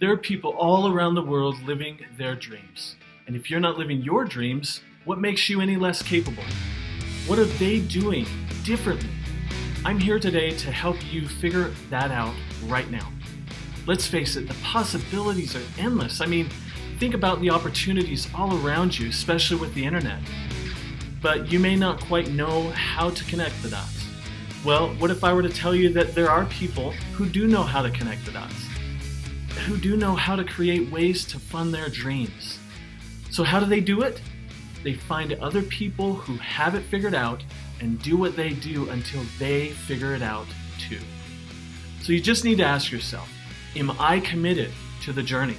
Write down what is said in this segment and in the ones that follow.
There are people all around the world living their dreams. And if you're not living your dreams, what makes you any less capable? What are they doing differently? I'm here today to help you figure that out right now. Let's face it, the possibilities are endless. I mean, think about the opportunities all around you, especially with the internet. But you may not quite know how to connect the dots. Well, what if I were to tell you that there are people who do know how to connect the dots? Who do know how to create ways to fund their dreams? So how do they do it? They find other people who have it figured out and do what they do until they figure it out too. So you just need to ask yourself, am I committed to the journey?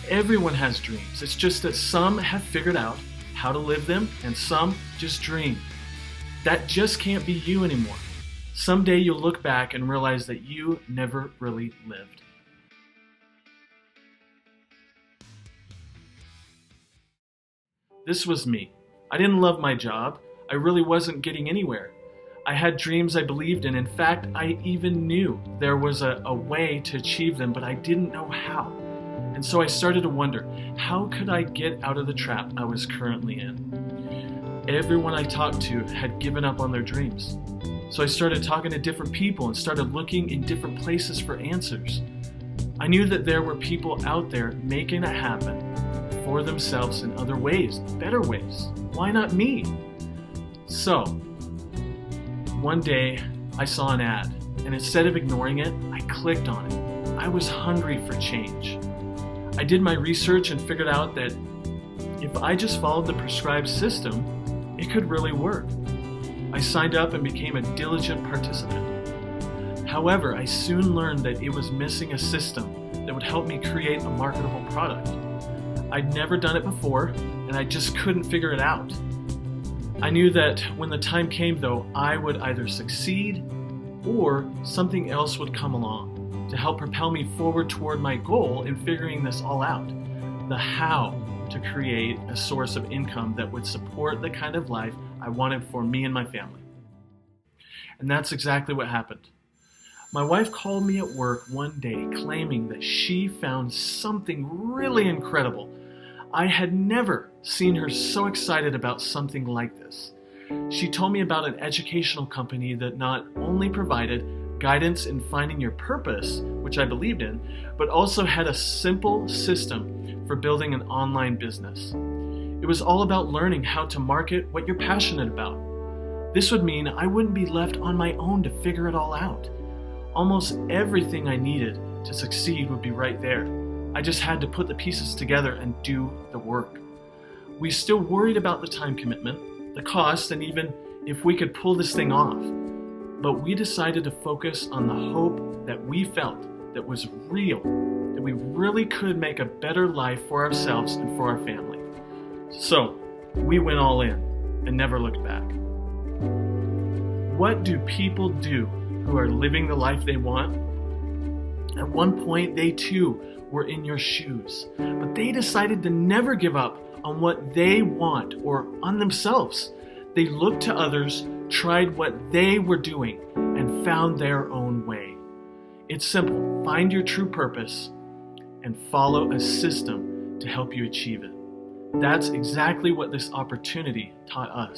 Everyone has dreams. It's just that some have figured out how to live them and some just dream. That just can't be you anymore. Someday you'll look back and realize that you never really lived. This was me. I didn't love my job. I really wasn't getting anywhere. I had dreams I believed in. In fact, I even knew there was a way to achieve them, but I didn't know how. And so I started to wonder, how could I get out of the trap I was currently in? Everyone I talked to had given up on their dreams. So I started talking to different people and started looking in different places for answers. I knew that there were people out there making it happen for themselves in other ways, better ways. Why not me? So, one day I saw an ad, and instead of ignoring it, I clicked on it. I was hungry for change. I did my research and figured out that if I just followed the prescribed system, it could really work. I signed up and became a diligent participant. However, I soon learned that it was missing a system that would help me create a marketable product. I'd never done it before, and I just couldn't figure it out. I knew that when the time came, though, I would either succeed or something else would come along to help propel me forward toward my goal in figuring this all out. The how to create a source of income that would support the kind of life I wanted for me and my family. And that's exactly what happened. My wife called me at work one day claiming that she found something really incredible. I had never seen her so excited about something like this. She told me about an educational company that not only provided guidance in finding your purpose, which I believed in, but also had a simple system for building an online business. It was all about learning how to market what you're passionate about. This would mean I wouldn't be left on my own to figure it all out. Almost everything I needed to succeed would be right there. I just had to put the pieces together and do the work. We still worried about the time commitment, the cost, and even if we could pull this thing off. But we decided to focus on the hope that we felt that was real, that we really could make a better life for ourselves and for our family. So we went all in and never looked back. What do people do who are living the life they want? At one point, they too were in your shoes, but they decided to never give up on what they want or on themselves. They looked to others, tried what they were doing, and found their own way. It's simple. Find your true purpose and follow a system to help you achieve it. That's exactly what this opportunity taught us.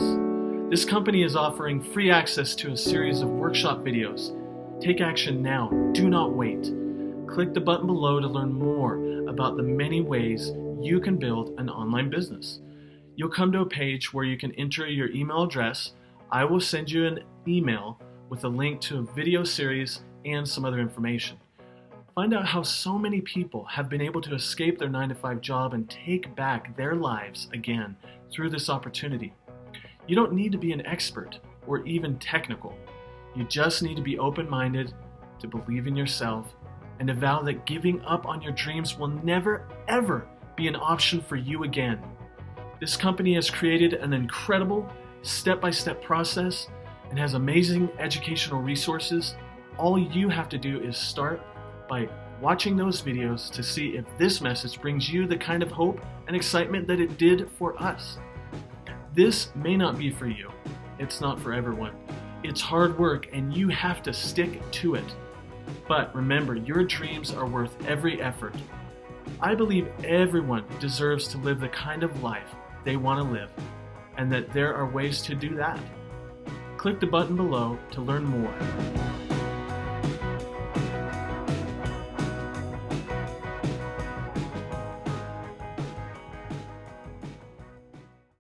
This company is offering free access to a series of workshop videos. Take action now. Do not wait. Click the button below to learn more about the many ways you can build an online business. You'll come to a page where you can enter your email address. I will send you an email with a link to a video series and some other information. Find out how so many people have been able to escape their 9-to-5 job and take back their lives again through this opportunity. You don't need to be an expert or even technical. You just need to be open-minded, to believe in yourself, and to vow that giving up on your dreams will never, ever be an option for you again. This company has created an incredible step-by-step process and has amazing educational resources. All you have to do is start by watching those videos to see if this message brings you the kind of hope and excitement that it did for us. This may not be for you. It's not for everyone. It's hard work and you have to stick to it. But remember, your dreams are worth every effort. I believe everyone deserves to live the kind of life they want to live, and that there are ways to do that. Click the button below to learn more.